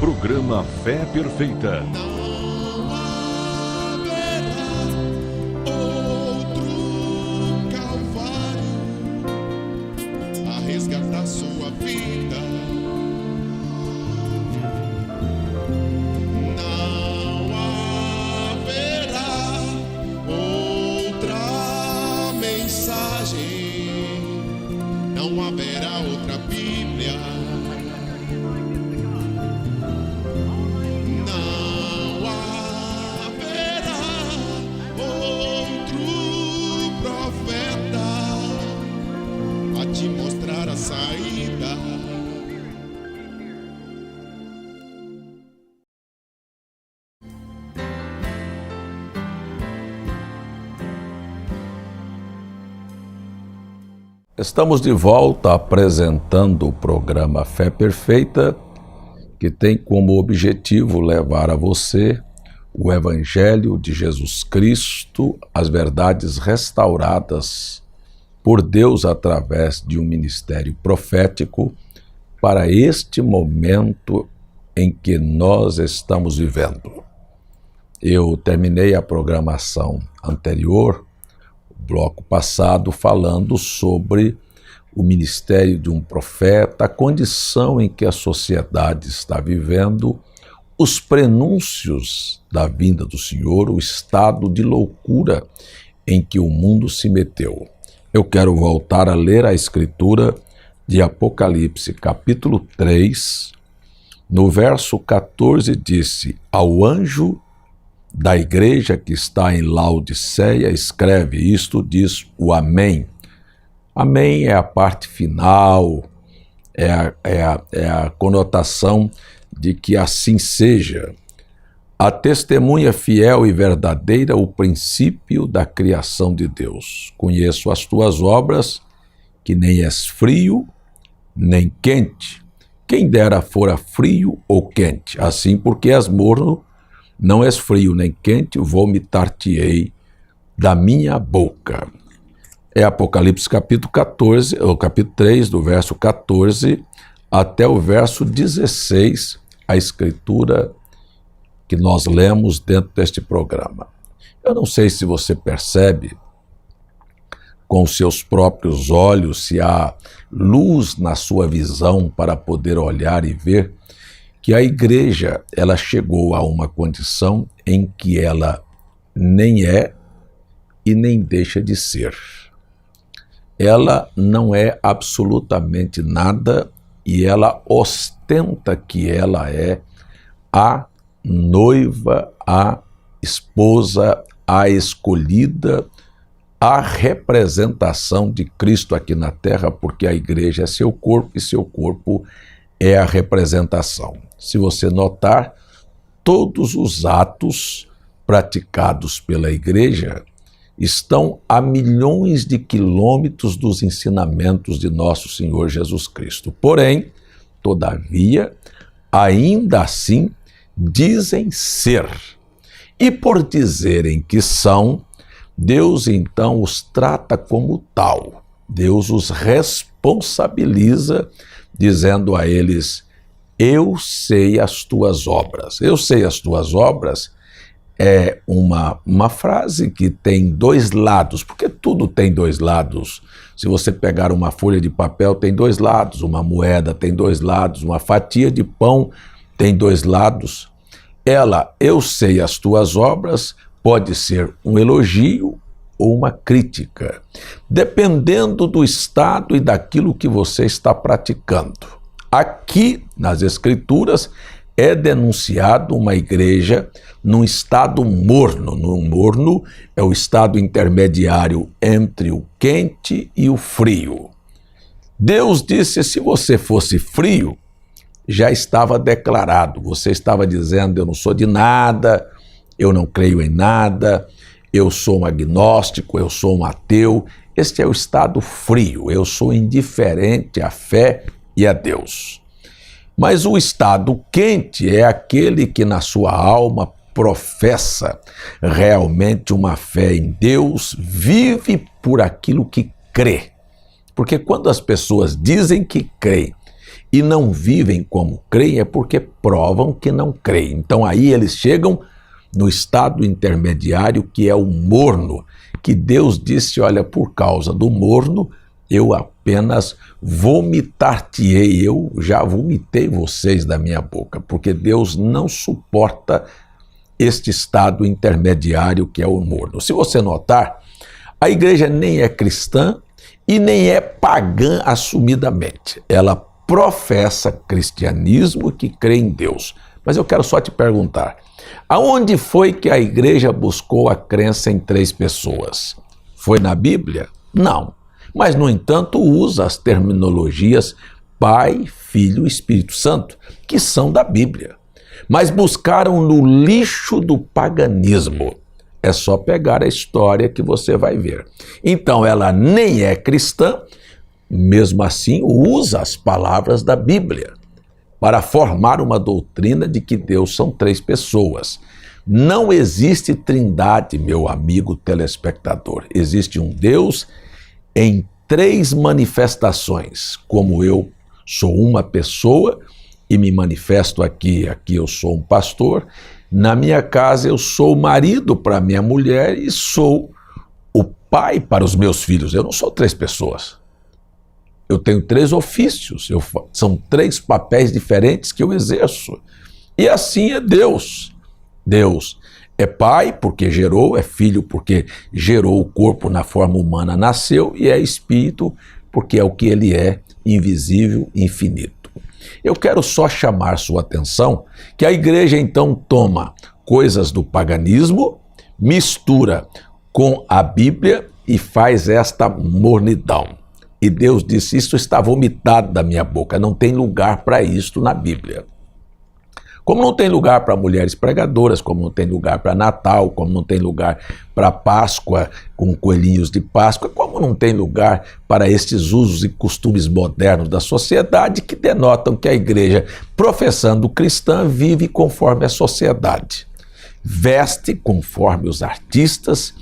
Programa Fé Perfeita. Não haverá outro Calvário a resgatar sua vida. Não haverá outra mensagem, não haverá outra Bíblia. Não haverá outro profeta a te mostrar a saída. Estamos de volta apresentando o programa Fé Perfeita, que tem como objetivo levar a você o Evangelho de Jesus Cristo, as verdades restauradas por Deus através de um ministério profético para este momento em que nós estamos vivendo. Eu terminei a programação anterior, o bloco passado, falando sobre o ministério de um profeta, a condição em que a sociedade está vivendo, os prenúncios da vinda do Senhor, o estado de loucura em que o mundo se meteu. Eu quero voltar a ler a Escritura de Apocalipse, capítulo 3, no verso 14, disse: ao anjo da igreja que está em Laodiceia, escreve isto, diz o Amém. Amém é a parte final, é a conotação de que assim seja. A testemunha fiel e verdadeira, o princípio da criação de Deus. Conheço as tuas obras, que nem és frio, nem quente. Quem dera fora frio ou quente, assim porque és morno, não és frio nem quente, vomitar-te-ei da minha boca. É Apocalipse capítulo 14, ou capítulo 3, do verso 14 até o verso 16, a escritura que nós lemos dentro deste programa. Eu não sei se você percebe com os seus próprios olhos, se há luz na sua visão para poder olhar e ver que a igreja, ela chegou a uma condição em que ela nem é e nem deixa de ser. Ela não é absolutamente nada e ela ostenta que ela é a noiva, a esposa, a escolhida, a representação de Cristo aqui na terra, porque a igreja é seu corpo e seu corpo é a representação. Se você notar, todos os atos praticados pela igreja estão a milhões de quilômetros dos ensinamentos de nosso Senhor Jesus Cristo. Porém, todavia, ainda assim, dizem ser. E por dizerem que são, Deus então os trata como tal. Deus os responsabiliza, dizendo a eles: eu sei as tuas obras. Eu sei as tuas obras é uma frase que tem dois lados, porque tudo tem dois lados. Se você pegar uma folha de papel, tem dois lados, uma moeda tem dois lados, uma fatia de pão tem dois lados. Eu sei as tuas obras, pode ser um elogio ou uma crítica, dependendo do estado e daquilo que você está praticando. Aqui, nas Escrituras, é denunciado uma igreja num estado morno. Morno é o estado intermediário entre o quente e o frio. Deus disse: se você fosse frio, já estava declarado. Você estava dizendo: eu não sou de nada, eu não creio em nada, eu sou um agnóstico, eu sou um ateu. Este é o estado frio, eu sou indiferente à fé e a Deus. Mas o estado quente é aquele que na sua alma professa realmente uma fé em Deus, vive por aquilo que crê. Porque quando as pessoas dizem que creem e não vivem como creem, é porque provam que não creem. Então aí eles chegam no estado intermediário, que é o morno, que Deus disse, olha, por causa do morno, eu apenas vomitar-te-ei, eu já vomitei vocês da minha boca, porque Deus não suporta este estado intermediário que é o morno. Se você notar, a igreja nem é cristã e nem é pagã assumidamente. Ela professa cristianismo que crê em Deus. Mas eu quero só te perguntar, aonde foi que a igreja buscou a crença em 3 pessoas? Foi na Bíblia? Não. Mas, no entanto, usa as terminologias Pai, Filho e Espírito Santo, que são da Bíblia. Mas buscaram no lixo do paganismo. É só pegar a história que você vai ver. Então, ela nem é cristã, mesmo assim usa as palavras da Bíblia para formar uma doutrina de que Deus são 3 pessoas. Não existe trindade, meu amigo telespectador. Existe um Deus em 3 manifestações. Como eu sou uma pessoa e me manifesto aqui eu sou um pastor, na minha casa eu sou marido para minha mulher e sou o pai para os meus filhos. Eu não sou 3 pessoas. Eu tenho 3 ofícios, são 3 papéis diferentes que eu exerço. E assim é Deus. Deus é pai porque gerou, é filho porque gerou o corpo na forma humana, nasceu, e é espírito porque é o que ele é, invisível, infinito. Eu quero só chamar sua atenção que a igreja então toma coisas do paganismo, mistura com a Bíblia e faz esta mornidão. E Deus disse, isso está vomitado da minha boca, não tem lugar para isto na Bíblia. Como não tem lugar para mulheres pregadoras, como não tem lugar para Natal, como não tem lugar para Páscoa com coelhinhos de Páscoa, como não tem lugar para estes usos e costumes modernos da sociedade que denotam que a igreja, professando cristã, vive conforme a sociedade. Veste conforme os artistas,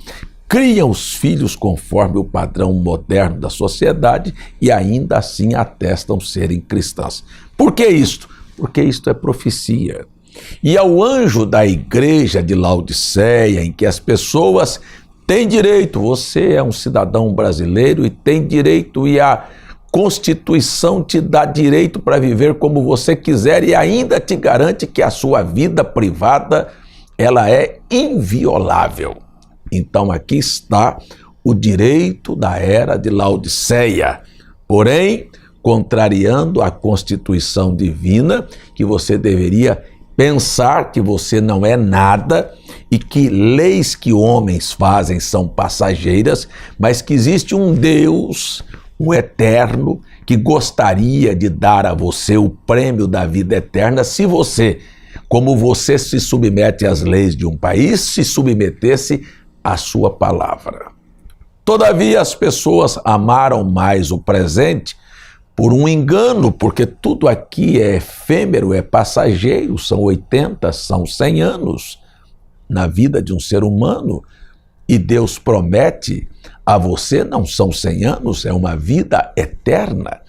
criam os filhos conforme o padrão moderno da sociedade e ainda assim atestam serem cristãs. Por que isto? Porque isto é profecia. E ao anjo da igreja de Laodiceia, em que as pessoas têm direito, você é um cidadão brasileiro e tem direito, e a Constituição te dá direito para viver como você quiser e ainda te garante que a sua vida privada ela é inviolável. Então aqui está o direito da era de Laodiceia, porém contrariando a Constituição divina, que você deveria pensar que você não é nada e que leis que homens fazem são passageiras, mas que existe um Deus, o eterno, que gostaria de dar a você o prêmio da vida eterna se você, como você se submete às leis de um país, se submetesse à sua palavra. Todavia, as pessoas amaram mais o presente por um engano, porque tudo aqui é efêmero, é passageiro, são 80, são 100 anos na vida de um ser humano, e Deus promete a você, não são 100 anos, é uma vida eterna.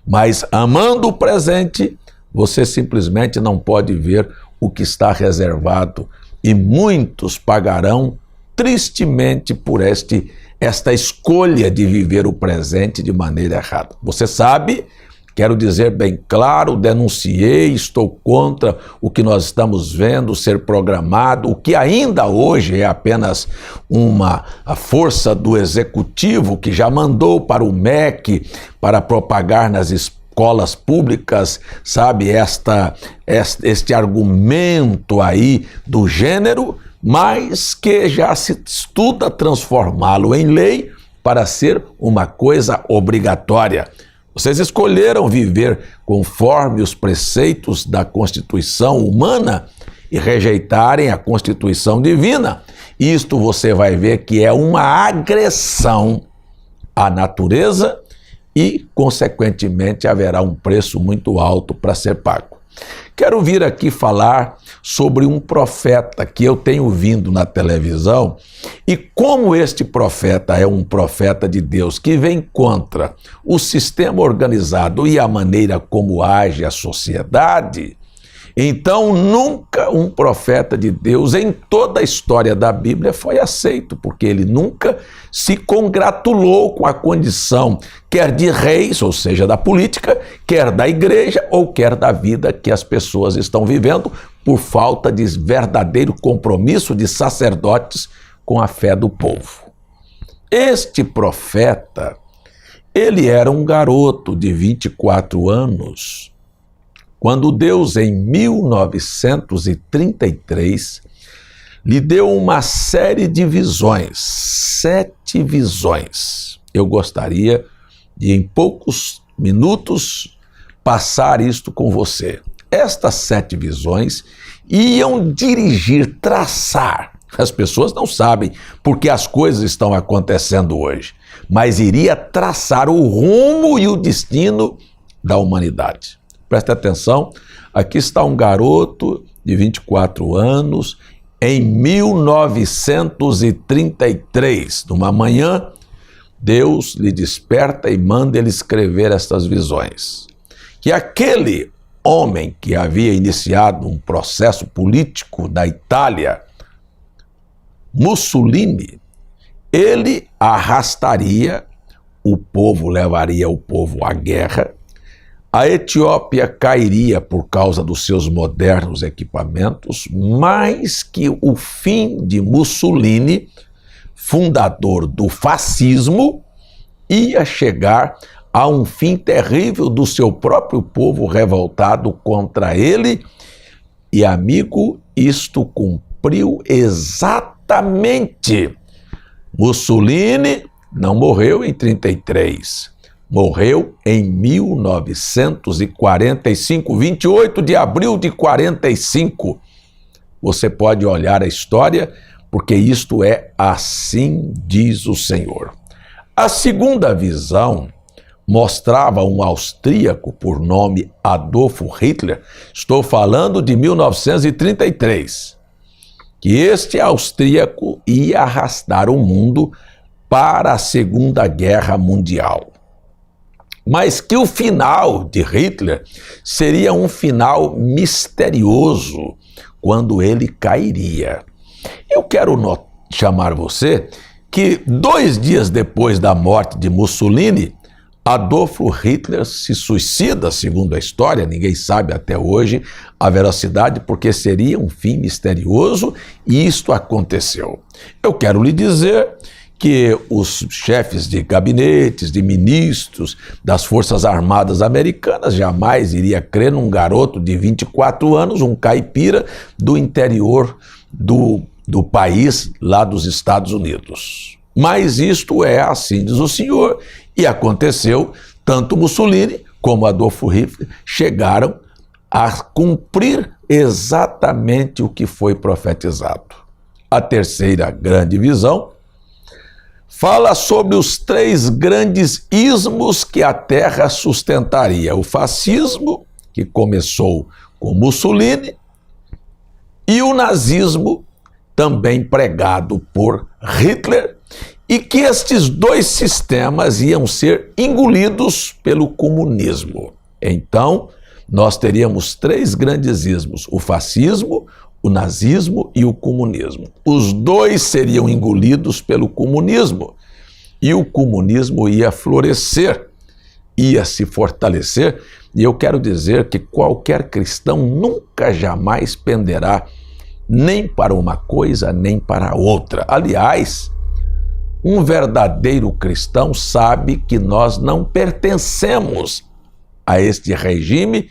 Mas amando o presente, você simplesmente não pode ver o que está reservado, e muitos pagarão tristemente por esta escolha de viver o presente de maneira errada. Você sabe, quero dizer bem claro, denunciei, estou contra o que nós estamos vendo ser programado, o que ainda hoje é apenas a força do executivo que já mandou para o MEC para propagar nas escolas públicas, sabe, este argumento aí do gênero, mas que já se estuda transformá-lo em lei para ser uma coisa obrigatória. Vocês escolheram viver conforme os preceitos da Constituição humana e rejeitarem a Constituição divina. Isto você vai ver que é uma agressão à natureza e, consequentemente, haverá um preço muito alto para ser pago. Quero vir aqui falar sobre um profeta que eu tenho vindo na televisão e como este profeta é um profeta de Deus que vem contra o sistema organizado e a maneira como age a sociedade. Então, nunca um profeta de Deus em toda a história da Bíblia foi aceito, porque ele nunca se congratulou com a condição, quer de reis, ou seja, da política, quer da igreja, ou quer da vida que as pessoas estão vivendo, por falta de verdadeiro compromisso de sacerdotes com a fé do povo. Este profeta, ele era um garoto de 24 anos, quando Deus, em 1933, lhe deu uma série de visões, 7 visões. Eu gostaria de, em poucos minutos, passar isto com você. Estas 7 visões iam dirigir, traçar. As pessoas não sabem porque as coisas estão acontecendo hoje, mas iria traçar o rumo e o destino da humanidade. Preste atenção, aqui está um garoto de 24 anos, em 1933, numa manhã, Deus lhe desperta e manda ele escrever estas visões. Que aquele homem que havia iniciado um processo político da Itália, Mussolini, ele arrastaria o povo, levaria o povo à guerra. A Etiópia cairia por causa dos seus modernos equipamentos, mas que o fim de Mussolini, fundador do fascismo, ia chegar a um fim terrível do seu próprio povo revoltado contra ele. E, amigo, isto cumpriu exatamente. Mussolini não morreu em 33. Morreu em 1945, 28 de abril de 45. Você pode olhar a história, porque isto é assim diz o Senhor. A segunda visão mostrava um austríaco por nome Adolf Hitler. Estou falando de 1933. Que este austríaco ia arrastar o mundo para a Segunda Guerra Mundial. Mas que o final de Hitler seria um final misterioso, quando ele cairia. Eu quero chamar você que 2 dias depois da morte de Mussolini, Adolf Hitler se suicida, segundo a história, ninguém sabe até hoje a veracidade, porque seria um fim misterioso e isto aconteceu. Eu quero lhe dizer que os chefes de gabinetes, de ministros das Forças Armadas Americanas jamais iria crer num garoto de 24 anos, um caipira do interior do país, lá dos Estados Unidos. Mas isto é assim, diz o Senhor, e aconteceu, tanto Mussolini como Adolf Hitler chegaram a cumprir exatamente o que foi profetizado. A terceira grande visão fala sobre os 3 grandes ismos que a Terra sustentaria. O fascismo, que começou com Mussolini, e o nazismo, também pregado por Hitler, e que estes 2 sistemas iam ser engolidos pelo comunismo. Então, nós teríamos 3 grandes ismos: o fascismo, o nazismo e o comunismo. Os 2 seriam engolidos pelo comunismo e o comunismo ia florescer, ia se fortalecer. E eu quero dizer que qualquer cristão nunca jamais penderá nem para uma coisa nem para outra. Aliás, um verdadeiro cristão sabe que nós não pertencemos a este regime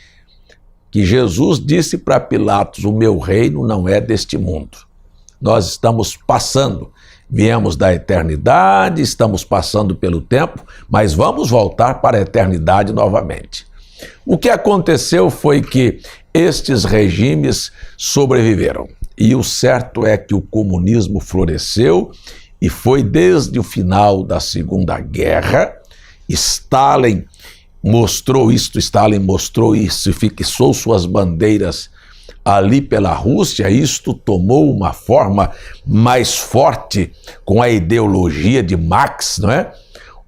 que Jesus disse para Pilatos: o meu reino não é deste mundo. Nós estamos passando, viemos da eternidade, estamos passando pelo tempo, mas vamos voltar para a eternidade novamente. O que aconteceu foi que estes regimes sobreviveram. E o certo é que o comunismo floresceu e foi desde o final da Segunda Guerra. Stalin mostrou isto, Stalin mostrou isso e fixou suas bandeiras ali pela Rússia, isto tomou uma forma mais forte com a ideologia de Marx, não é?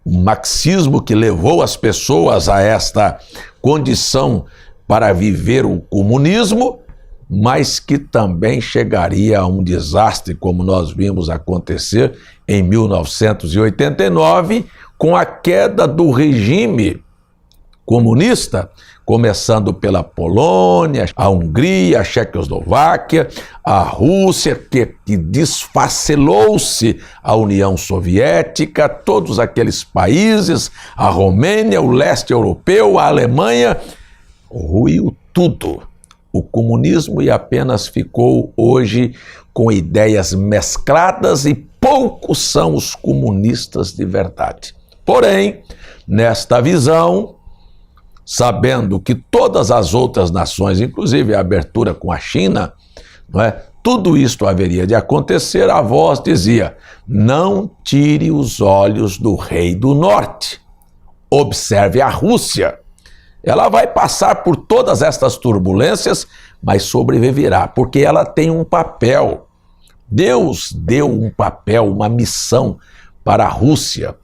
O marxismo que levou as pessoas a esta condição para viver o comunismo, mas que também chegaria a um desastre, como nós vimos acontecer em 1989, com a queda do regime comunista, começando pela Polônia, a Hungria, a Tchecoslováquia, a Rússia, que desfacelou-se a União Soviética, todos aqueles países, a Romênia, o leste europeu, a Alemanha, ruiu tudo. O comunismo e apenas ficou hoje com ideias mescladas e poucos são os comunistas de verdade. Porém, nesta visão, sabendo que todas as outras nações, inclusive a abertura com a China, não é? Tudo isto haveria de acontecer, a voz dizia: não tire os olhos do rei do norte. Observe a Rússia. Ela vai passar por todas estas turbulências, mas sobreviverá, porque ela tem um papel. Deus deu um papel, uma missão para a Rússia,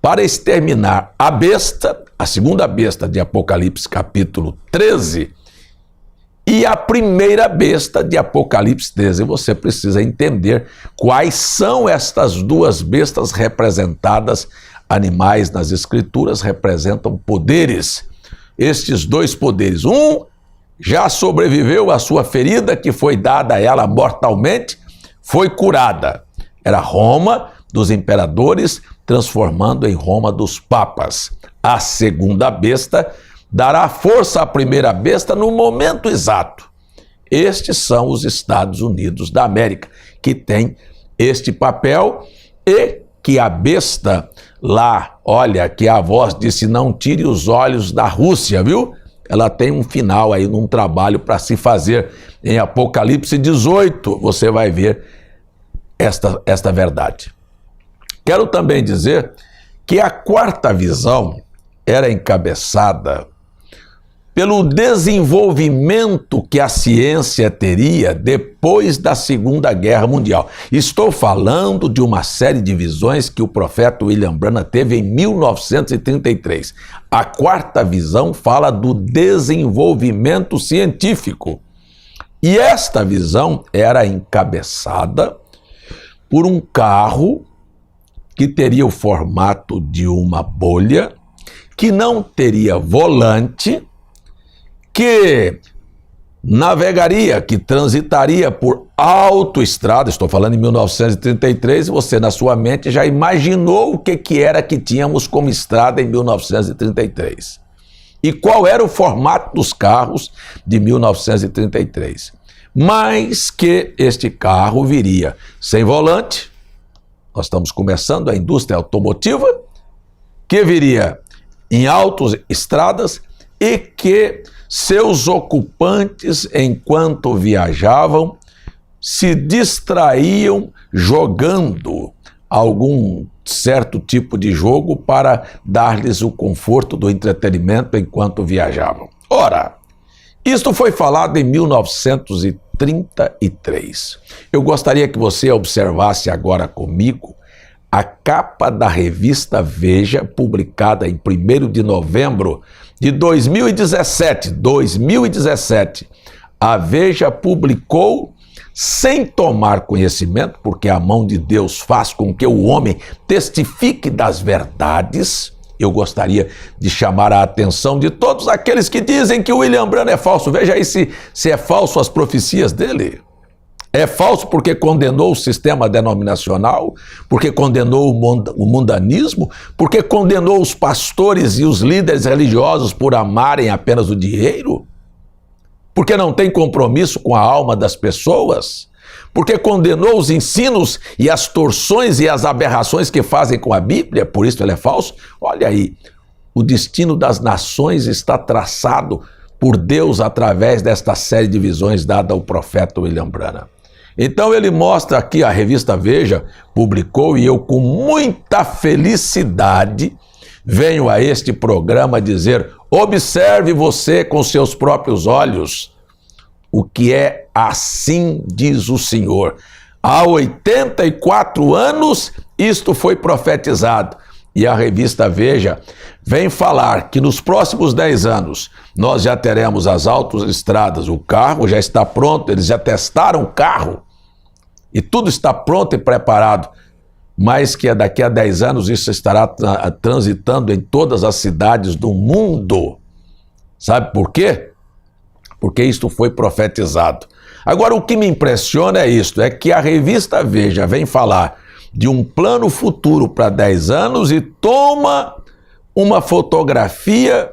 para exterminar a besta, a segunda besta de Apocalipse capítulo 13, e a primeira besta de Apocalipse 13. Você precisa entender quais são estas duas bestas representadas. Animais nas Escrituras representam poderes. Estes dois poderes, um já sobreviveu à sua ferida que foi dada a ela mortalmente, foi curada. Era Roma dos imperadores, transformando em Roma dos papas. A segunda besta dará força à primeira besta no momento exato. Estes são os Estados Unidos da América, que tem este papel, e que a besta lá, olha, que a voz disse: não tire os olhos da Rússia, viu? Ela tem um final aí, num trabalho para se fazer. Em Apocalipse 18, você vai ver esta verdade. Quero também dizer que a quarta visão era encabeçada pelo desenvolvimento que a ciência teria depois da Segunda Guerra Mundial. Estou falando de uma série de visões que o profeta William Branham teve em 1933. A quarta visão fala do desenvolvimento científico. E esta visão era encabeçada por um carro que teria o formato de uma bolha, que não teria volante, que navegaria, que transitaria por autoestrada. Estou falando em 1933, e você na sua mente já imaginou o que era que tínhamos como estrada em 1933. E qual era o formato dos carros de 1933. Mas que este carro viria sem volante. Nós estamos começando a indústria automotiva, que viria em autoestradas e que seus ocupantes, enquanto viajavam, se distraíam jogando algum certo tipo de jogo para dar-lhes o conforto do entretenimento enquanto viajavam. Ora, isto foi falado em 1933. Eu gostaria que você observasse agora comigo a capa da revista Veja, publicada em 1º de novembro de 2017. A Veja publicou, sem tomar conhecimento, porque a mão de Deus faz com que o homem testifique das verdades. Eu gostaria de chamar a atenção de todos aqueles que dizem que o William Branham é falso. Veja aí se é falso as profecias dele. É falso porque condenou o sistema denominacional, porque condenou o mundanismo, porque condenou os pastores e os líderes religiosos por amarem apenas o dinheiro, porque não tem compromisso com a alma das pessoas, porque condenou os ensinos e as torções e as aberrações que fazem com a Bíblia, por isso ele é falso. Olha aí, o destino das nações está traçado por Deus através desta série de visões dada ao profeta William Branham. Então ele mostra aqui, a revista Veja publicou, e eu com muita felicidade venho a este programa dizer: observe você com seus próprios olhos o que é assim diz o Senhor. Há 84 anos isto foi profetizado. E a revista Veja vem falar que nos próximos 10 anos nós já teremos as autoestradas, o carro já está pronto, eles já testaram o carro e tudo está pronto e preparado, mas que daqui a 10 anos isso estará transitando em todas as cidades do mundo. Sabe por quê? Porque isto foi profetizado. Agora, o que me impressiona é isto, é que a revista Veja vem falar de um plano futuro para 10 anos e toma uma fotografia,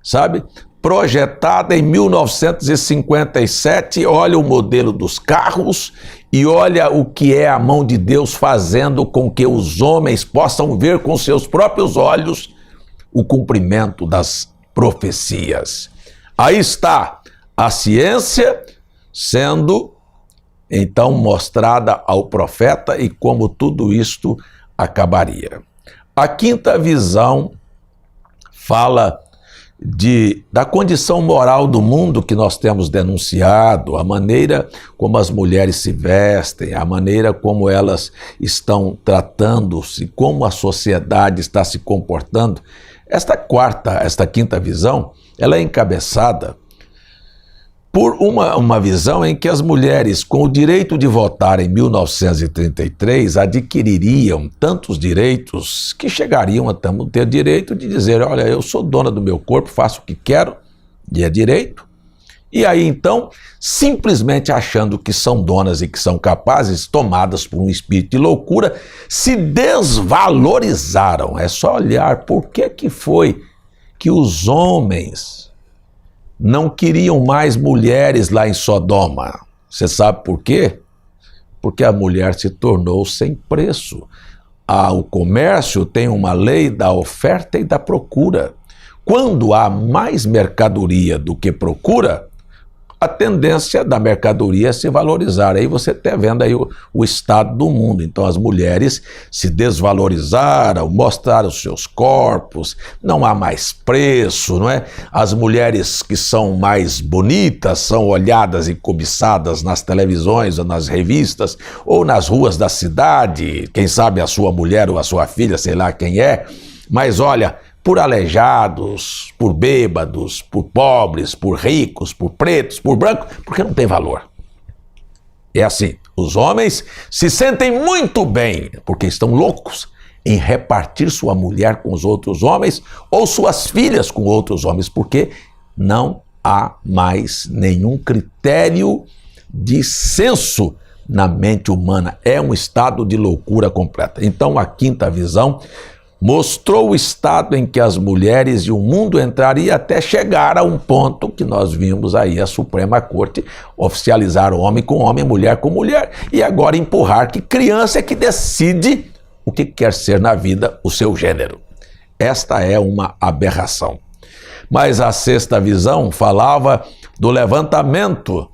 sabe, projetada em 1957, olha o modelo dos carros e olha o que é a mão de Deus fazendo com que os homens possam ver com seus próprios olhos o cumprimento das profecias. Aí está a ciência sendo então mostrada ao profeta e como tudo isto acabaria. A quinta visão fala da condição moral do mundo que nós temos denunciado, a maneira como as mulheres se vestem, a maneira como elas estão tratando-se, como a sociedade está se comportando. Esta quinta visão, ela é encabeçada por uma visão em que as mulheres, com o direito de votar em 1933, adquiririam tantos direitos que chegariam a ter direito de dizer: olha, eu sou dona do meu corpo, faço o que quero, e é direito. E aí então, simplesmente achando que são donas e que são capazes, tomadas por um espírito de loucura, se desvalorizaram. É só olhar por que foi que os homens não queriam mais mulheres lá em Sodoma. Você sabe por quê? Porque a mulher se tornou sem preço. O comércio tem uma lei da oferta e da procura. Quando há mais mercadoria do que procura, a tendência da mercadoria é se valorizar. Aí você está vendo aí o estado do mundo. Então as mulheres se desvalorizaram, mostraram seus corpos, não há mais preço, não é? As mulheres que são mais bonitas são olhadas e cobiçadas nas televisões ou nas revistas ou nas ruas da cidade. Quem sabe a sua mulher ou a sua filha, sei lá quem é. Mas olha, por aleijados, por bêbados, por pobres, por ricos, por pretos, por brancos, porque não tem valor. É assim, os homens se sentem muito bem, porque estão loucos em repartir sua mulher com os outros homens ou suas filhas com outros homens, porque não há mais nenhum critério de senso na mente humana. É um estado de loucura completa. Então, a quinta visão mostrou o estado em que as mulheres e o mundo entraria até chegar a um ponto que nós vimos aí a Suprema Corte oficializar homem com homem, mulher com mulher, e agora empurrar que criança é que decide o que quer ser na vida, o seu gênero. Esta é uma aberração. Mas a sexta visão falava do levantamento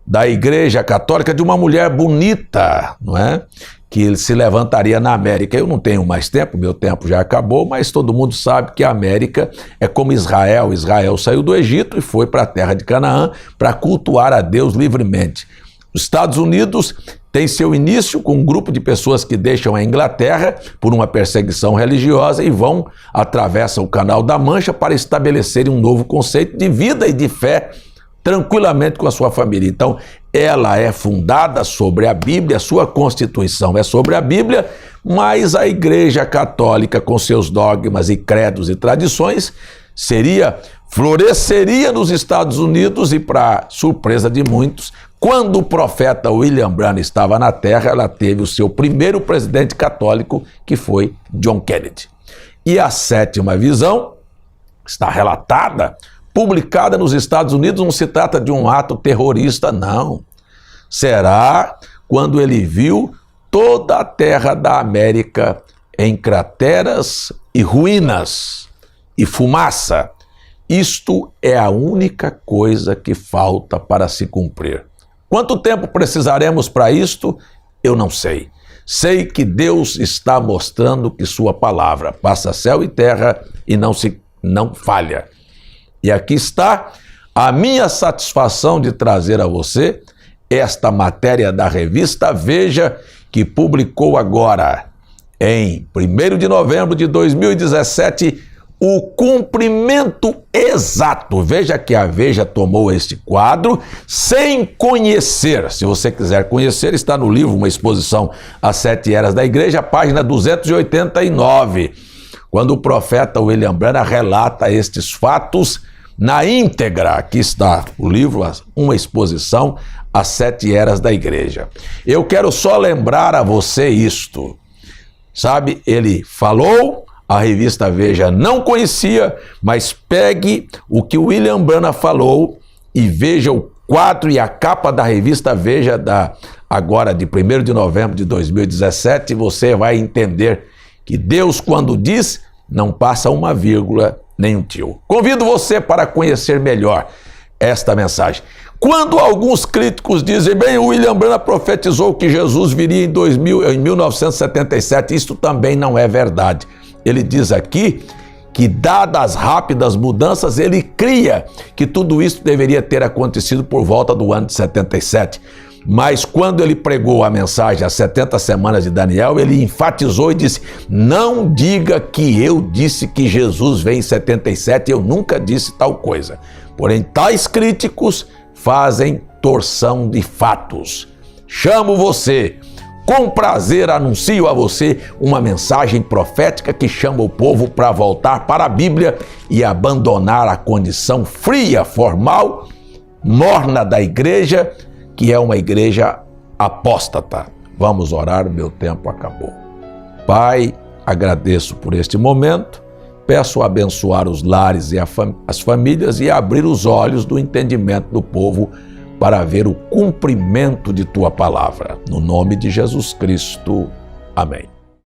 da Igreja Católica de uma mulher bonita, não é? Que se levantaria na América. Eu não tenho mais tempo, meu tempo já acabou, mas todo mundo sabe que a América é como Israel. Israel saiu do Egito e foi para a terra de Canaã para cultuar a Deus livremente. Os Estados Unidos tem seu início com um grupo de pessoas que deixam a Inglaterra por uma perseguição religiosa e atravessam o Canal da Mancha para estabelecerem um novo conceito de vida e de fé tranquilamente com a sua família. Então, ela é fundada sobre a Bíblia, a sua Constituição é sobre a Bíblia, mas a Igreja Católica, com seus dogmas e credos e tradições, floresceria nos Estados Unidos e, para surpresa de muitos, quando o profeta William Branham estava na Terra, ela teve o seu primeiro presidente católico, que foi John Kennedy. E a sétima visão está relatada, publicada nos Estados Unidos, não se trata de um ato terrorista, não. Será quando ele viu toda a terra da América em crateras e ruínas e fumaça. Isto é a única coisa que falta para se cumprir. Quanto tempo precisaremos para isto? Eu não sei. sei que Deus está mostrando que sua palavra passa céu e terra e não falha. E aqui está a minha satisfação de trazer a você esta matéria da revista Veja, que publicou agora, em 1º de novembro de 2017, o cumprimento exato. Veja que a Veja tomou este quadro sem conhecer. Se você quiser conhecer, está no livro Uma Exposição às 7 Eras da Igreja, página 289, quando o profeta William Branham relata estes fatos na íntegra. Aqui está o livro Uma Exposição às 7 Eras da Igreja. Eu quero só lembrar a você isto. Sabe, ele falou, a revista Veja não conhecia, mas pegue o que o William Branham falou e veja o quadro e a capa da revista Veja agora de 1º de novembro de 2017, e você vai entender que Deus, quando diz, não passa uma vírgula nem um tio. Convido você para conhecer melhor esta mensagem. Quando alguns críticos dizem, bem, o William Branham profetizou que Jesus viria em 1977, isto também não é verdade. Ele diz aqui que, dadas as rápidas mudanças, ele cria que tudo isso deveria ter acontecido por volta do ano de 77. Mas quando ele pregou a mensagem às 70 semanas de Daniel, ele enfatizou e disse, não diga que eu disse que Jesus vem em 77, eu nunca disse tal coisa. Porém, tais críticos fazem torção de fatos. Chamo você, com prazer anuncio a você uma mensagem profética que chama o povo para voltar para a Bíblia e abandonar a condição fria, formal, morna da igreja, que é uma igreja apóstata. Vamos orar, meu tempo acabou. Pai, agradeço por este momento, peço abençoar os lares e as famílias e abrir os olhos do entendimento do povo para ver o cumprimento de Tua palavra. No nome de Jesus Cristo. Amém.